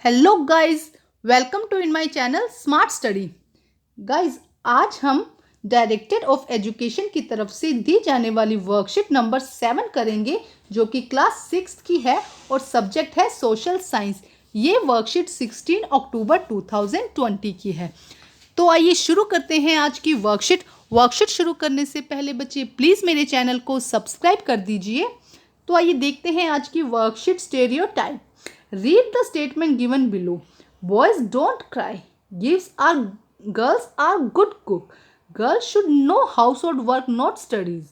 Hello guys, welcome to in my channel smart study. Guys, आज हम director of education की तरफ से दी जाने वाली वर्कशीट नंबर 7 करेंगे, जो कि क्लास 6 की है और सब्जेक्ट है सोशल साइंस। ये वर्कशीट 16 अक्टूबर 2020 की है। तो आइए शुरू करते हैं आज की वर्कशीट शुरू करने से पहले बच्चे प्लीज़ मेरे चैनल को सब्सक्राइब कर दीजिए। तो आइए देखते हैं आज की worksheet stereotype. Read the statement given below. Boys don't cry. Girls are good cook. Girls should know household work, not studies.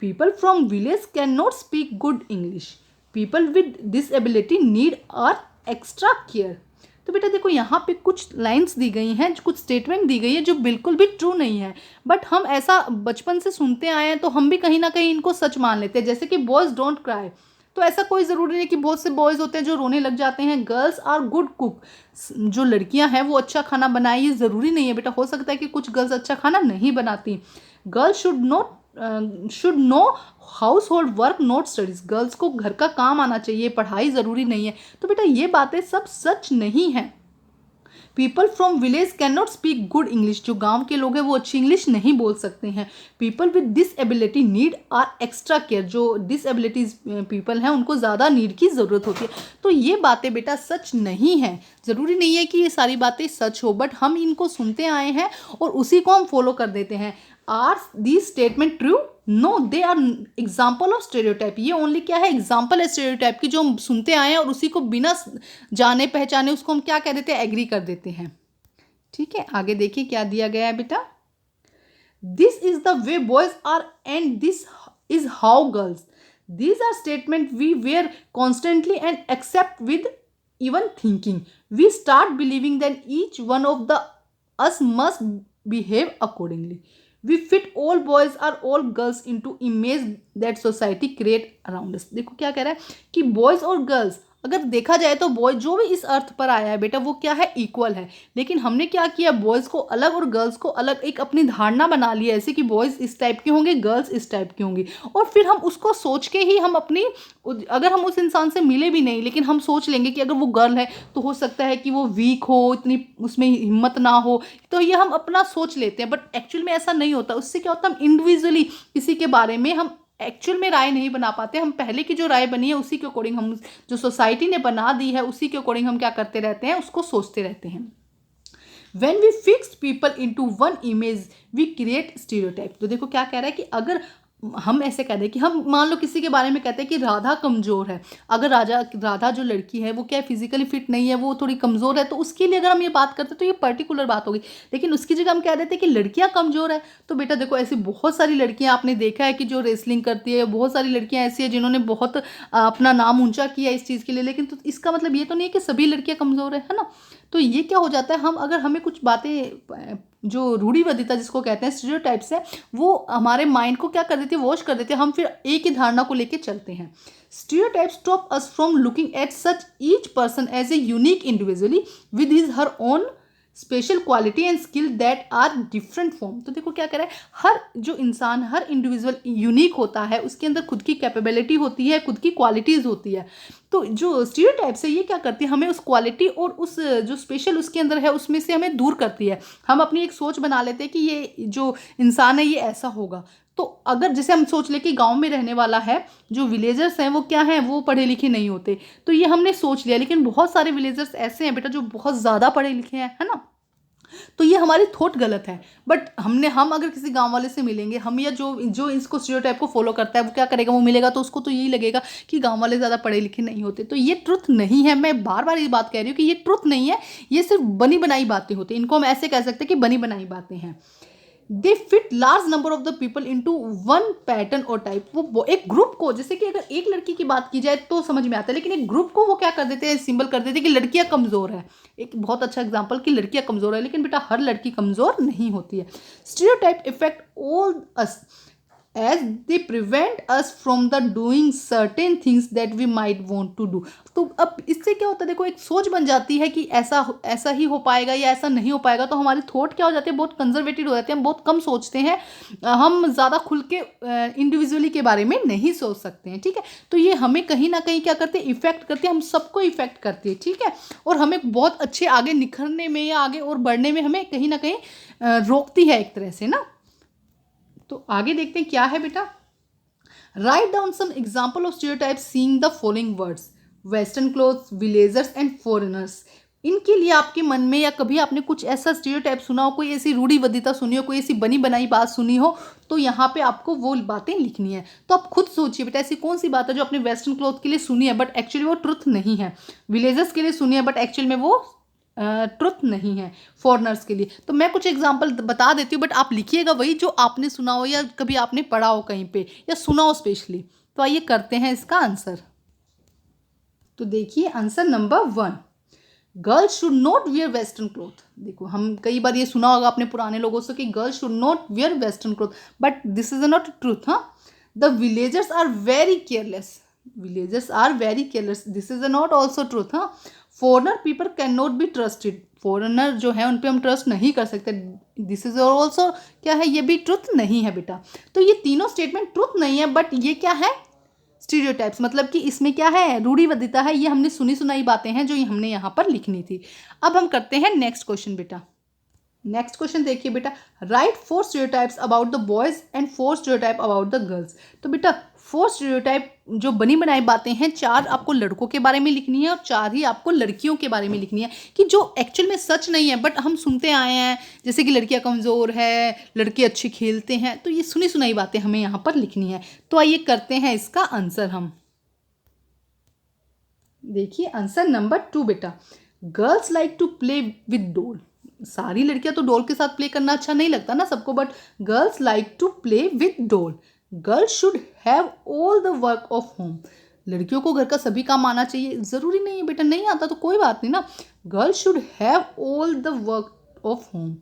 People from village cannot speak good English. People with disability need our extra care. तो बेटा देखो, यहाँ पे कुछ lines दी गई हैं, कुछ statement दी गई है जो बिल्कुल भी ट्रू नहीं है, बट हम ऐसा बचपन से सुनते आए हैं तो हम भी कहीं ना कहीं इनको सच मान लेते हैं। जैसे कि बॉयज़ डोंट क्राई, तो ऐसा कोई ज़रूरी नहीं कि बहुत से बॉयज़ होते हैं जो रोने लग जाते हैं। गर्ल्स आर गुड कुक, जो लड़कियां हैं वो अच्छा खाना बनाए, ये ज़रूरी नहीं है बेटा। हो सकता है कि कुछ गर्ल्स अच्छा खाना नहीं बनाती। Girls should know house hold work not studies, girls को घर का काम आना चाहिए, पढ़ाई ज़रूरी नहीं है। तो बेटा ये बातें सब सच नहीं हैं। People from village can not speak good English, जो गांव के लोग हैं वो अच्छी इंग्लिश नहीं बोल सकते हैं। People with disability need are extra care, जो डिसएबिलिटीज पीपल हैं उनको ज़्यादा नीड की ज़रूरत होती है। तो ये बातें बेटा सच नहीं है। ज़रूरी नहीं है कि ये सारी बातें सच हो, बट हम इनको सुनते आए हैं और उसी को हम फॉलो कर देते हैं। Are this statement true? No, they are example of stereotype. ये ओनली क्या है, एग्जाम्पल है स्टेरियोटाइप की, जो हम सुनते आए हैं और उसी को बिना जाने पहचाने उसको हम क्या कह देते हैं, एग्री कर देते हैं। ठीक है, आगे देखिए क्या दिया गया है बेटा। This is the way boys are and this is how girls. These are statement we were constantly and accept with even thinking. We start believing that each one of the us must behave accordingly. We fit all boys or all girls into image that society create around us. देखो क्या कह रहा है कि boys और girls, अगर देखा जाए तो बॉय जो भी इस अर्थ पर आया है बेटा वो क्या है, इक्वल है। लेकिन हमने क्या किया, बॉयज़ को अलग और गर्ल्स को अलग एक अपनी धारणा बना ली है, ऐसे कि बॉयज़ इस टाइप के होंगे, गर्ल्स इस टाइप की होंगी। और फिर हम उसको सोच के ही हम अपनी, अगर हम उस इंसान से मिले भी नहीं लेकिन हम सोच लेंगे कि अगर वो गर्ल है तो हो सकता है कि वो वीक हो, इतनी उसमें हिम्मत ना हो, तो ये हम अपना सोच लेते हैं। बट एक्चुअल में ऐसा नहीं होता। उससे क्या होता है, हम इंडिविजुअली किसी के बारे में हम एक्चुअल में राय नहीं बना पाते। हम पहले की जो राय बनी है उसी के अकॉर्डिंग, हम जो सोसाइटी ने बना दी है उसी के अकॉर्डिंग हम क्या करते रहते हैं, उसको सोचते रहते हैं। When we fix people into one image, we create stereotype। तो देखो क्या कह रहा है कि अगर हम ऐसे कह दें कि हम मान लो किसी के बारे में कहते हैं कि राधा कमज़ोर है। अगर राधा जो लड़की है वो क्या फिजिकली फिट नहीं है, वो थोड़ी कमज़ोर है, तो उसके लिए अगर हम ये बात करते हैं तो ये पर्टिकुलर बात होगी। लेकिन उसकी जगह हम कह देते हैं कि लड़कियां कमज़ोर है। तो बेटा देखो, ऐसी बहुत सारी लड़कियां आपने देखा है कि जो रेसलिंग करती है, बहुत सारी लड़कियां ऐसी है जिन्होंने बहुत अपना नाम ऊंचा किया इस चीज़ के लिए। लेकिन तो इसका मतलब ये तो नहीं है कि सभी लड़कियां कमज़ोर है ना। तो ये क्या हो जाता है, हम अगर हमें कुछ बातें जो रूढ़िवादिता जिसको कहते हैं, स्टीरियोटाइप्स है, वो हमारे माइंड को क्या कर देती है, वॉश कर देती है। हम फिर एक ही धारणा को लेके चलते हैं। Stereotypes stop us from looking at such each person as a unique individually with his her own special quality and skill that are different form. तो देखो क्या कह रहा है, हर जो इंसान, हर इंडिविजुअल यूनिक होता है, उसके अंदर खुद की कैपेबिलिटी होती है, खुद की क्वालिटीज़ होती है। तो जो स्टीरियोटाइप्स है ये क्या करती है, हमें उस क्वालिटी और उस जो स्पेशल उसके अंदर है उसमें से हमें दूर करती है। हम अपनी एक सोच बना लेते हैं कि ये जो इंसान है ये ऐसा होगा। तो अगर जैसे हम सोच ले कि गांव में रहने वाला है, जो विलेजर्स हैं वो क्या हैं, वो पढ़े लिखे नहीं होते, तो ये हमने सोच लिया। लेकिन बहुत सारे विलेजर्स ऐसे हैं बेटा जो बहुत ज़्यादा पढ़े लिखे हैं, है ना। तो ये हमारी थॉट गलत है। बट हम अगर किसी गांव वाले से मिलेंगे, हम या जो जो इसको स्टीरियोटाइप को फॉलो करता है वो क्या करेगा, वो मिलेगा तो उसको तो यही लगेगा कि गांव वाले ज़्यादा पढ़े लिखे नहीं होते। तो ये ट्रुथ नहीं है। मैं बार बार ये बात कह रही हूँ कि ये ट्रुथ नहीं है, ये सिर्फ बनी बनाई बातें होती हैं। इनको हम ऐसे कह सकते हैं कि बनी बनाई बातें हैं। दे fit large number of the people into one pattern और टाइप। वो एक ग्रुप को, जैसे कि अगर एक लड़की की बात की जाए तो समझ में आता है, लेकिन एक ग्रुप को वो क्या कर देते हैं, सिंबल कर देते हैं कि लड़कियां कमज़ोर है। एक बहुत अच्छा एग्जांपल कि लड़कियां कमज़ोर है, लेकिन बेटा हर लड़की कमज़ोर नहीं होती है। Stereotype effect all us. as they prevent us from the doing certain things that we might want to do। तो अब इससे क्या होता है, देखो एक सोच बन जाती है कि ऐसा ही हो पाएगा या ऐसा नहीं हो पाएगा, तो हमारी थॉट क्या हो जाती है, बहुत कंजर्वेटिव हो जाते हैं, हम बहुत कम सोचते हैं, हम ज़्यादा खुल के इंडिविजुअली के बारे में नहीं सोच सकते हैं, ठीक है। तो ये हमें कहीं ना कहीं क्या करते हैं, इफेक्ट करते हैं, हम सबको इफेक्ट करती है, ठीक है, और हमें बहुत अच्छे आगे निखरने में या आगे और बढ़ने में हमें कहीं ना कहीं रोकती है एक तरह से ना। तो आगे देखते हैं क्या है बेटा। Write down some example of stereotype seeing the following words, western clothes, villagers and foreigners. इनके लिए आपके मन में या कभी आपने कुछ ऐसा स्टीरियोटाइप सुना हो, कोई ऐसी रूढ़िवादिता सुनी हो, कोई ऐसी बनी बनाई बात सुनी हो, तो यहाँ पे आपको वो बातें लिखनी है। तो आप खुद सोचिए बेटा, ऐसी कौन सी बात है जो आपने वेस्टर्न क्लोथ के लिए सुनी है बट एक्चुअली वो ट्रुथ नहीं है, विलेजर्स के लिए सुनी है बट एक्चुअल में वो ट्रुथ नहीं है, फॉरनर्स के लिए। तो मैं कुछ एग्जांपल बता देती हूँ बट आप लिखिएगा वही जो आपने सुना हो या कभी आपने पढ़ा हो कहीं पे या सुना हो स्पेशली। तो आइए करते हैं इसका आंसर। तो देखिए answer number 1, girls should not wear western cloth. देखो हम कई बार ये सुना होगा अपने पुराने लोगों से कि girls should not wear western cloth, but this is not truth. हाँ, the villagers are very careless, villagers are very careless, this is not also truth. हाँ, foreigner people can not be trusted, foreigner जो है उन पर हम trust नहीं कर सकते, दिस इज ऑल्सो क्या है, ये भी ट्रुथ नहीं है बेटा। तो ये तीनों स्टेटमेंट ट्रुथ नहीं है बट ये क्या है, स्टीरियोटाइप्स, मतलब कि इसमें क्या है, रूढ़िवादिता है, ये हमने सुनी सुनाई बातें हैं जो हमने यहाँ पर लिखनी थी। अब हम करते हैं नेक्स्ट क्वेश्चन बेटा। नेक्स्ट क्वेश्चन देखिए बेटा, right 4 stereotypes about the boys and 4 stereotype about the girls. तो बेटा 4 स्टीरियोटाइप जो बनी बनाई बातें हैं, 4 आपको लड़कों के बारे में लिखनी है और 4 ही आपको लड़कियों के बारे में लिखनी है, कि जो एक्चुअल में सच नहीं है बट हम सुनते आए हैं, जैसे कि लड़कियां कमज़ोर है, लड़के अच्छे खेलते हैं, तो ये सुनी सुनाई बातें हमें यहाँ पर लिखनी है। तो आइए करते हैं इसका आंसर हम। देखिए आंसर नंबर 2 बेटा, girls like to play with doll. सारी लड़कियां तो डॉल के साथ प्ले करना अच्छा नहीं लगता ना सबको, but girls like to play with doll. Girls should have all the work of home. लड़कियों को घर का सभी काम आना चाहिए, ज़रूरी नहीं है बेटा नहीं आता तो कोई बात नहीं ना। Girls should have all the work of home.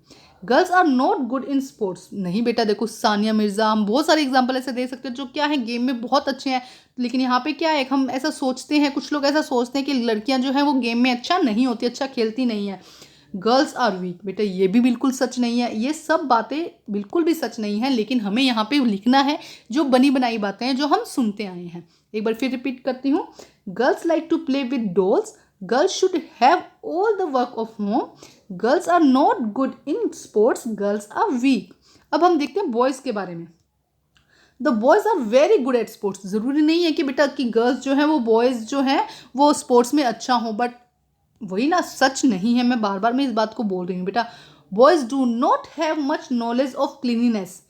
Girls are not good in sports. नहीं बेटा, देखो सानिया मिर्ज़ा, हम बहुत सारे एग्जाम्पल ऐसे दे सकते हैं जो क्या है गेम में बहुत अच्छे हैं, लेकिन यहाँ पे क्या है, हम ऐसा सोचते हैं, कुछ लोग ऐसा सोचते हैं कि लड़कियाँ जो हैं वो गेम में अच्छा नहीं होती, अच्छा खेलती नहीं है। गर्ल्स आर वीक, बेटा ये भी बिल्कुल सच नहीं है, ये सब बातें बिल्कुल भी सच नहीं है, लेकिन हमें यहाँ पे लिखना है जो बनी बनाई बातें हैं जो हम सुनते आए हैं। एक बार फिर रिपीट करती हूँ, girls like to play with dolls, girls should have all the work of home, girls are not good in sports, girls are weak. अब हम देखते हैं बॉयज़ के बारे में। The boys are very good at sports. ज़रूरी नहीं है कि बेटा कि गर्ल्स जो हैं वो बॉयज़ जो हैं वो स्पोर्ट्स में अच्छा हो, बट वही ना, सच नहीं है, मैं बार बार मैं इस बात को बोल रही हूँ बेटा। Boys do not have much knowledge of cleanliness.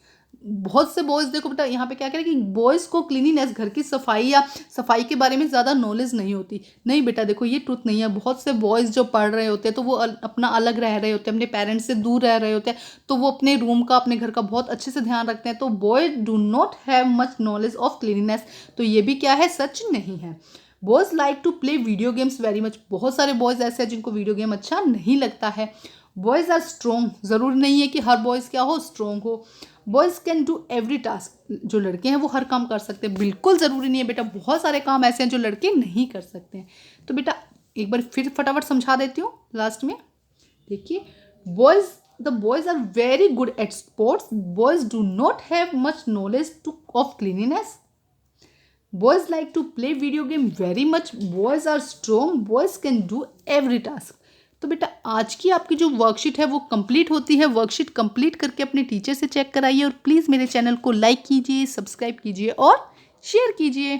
बहुत से बॉयज़ देखो बेटा यहाँ पे क्या करें कि बॉयज़ को क्लीनिनेस, घर की सफाई या सफाई के बारे में ज़्यादा नॉलेज नहीं होती। नहीं बेटा, देखो ये ट्रुथ नहीं है। बहुत से बॉयज़ जो पढ़ रहे होते हैं तो वो अपना अलग रह रहे होते हैं, अपने पेरेंट्स से दूर रह रहे होते हैं, तो वो अपने रूम का, अपने घर का बहुत अच्छे से ध्यान रखते हैं। तो boys do not have much knowledge of cleanliness, तो ये भी क्या है, सच नहीं है। Boys like to play video games very much. बहुत सारे बॉयज़ ऐसे हैं जिनको वीडियो गेम अच्छा नहीं लगता है। Boys are strong. ज़रूरी नहीं है कि हर बॉयज़ क्या हो, स्ट्रॉन्ग हो। Boys can do every task. जो लड़के हैं वो हर काम कर सकते हैं, बिल्कुल ज़रूरी नहीं है बेटा, बहुत सारे काम ऐसे हैं जो लड़के नहीं कर सकते हैं। तो बेटा एक बार फिर फटाफट समझा देती हूँ लास्ट में। देखिए, the boys are very good at sports, boys do not have much knowledge of cleanliness, boys like to play video game very much, boys are strong, boys can do every task। तो बेटा आज की आपकी जो worksheet है वो complete होती है। वर्कशीट कंप्लीट करके अपने टीचर से चेक कराइए और प्लीज़ मेरे चैनल को लाइक कीजिए, सब्सक्राइब कीजिए और शेयर कीजिए।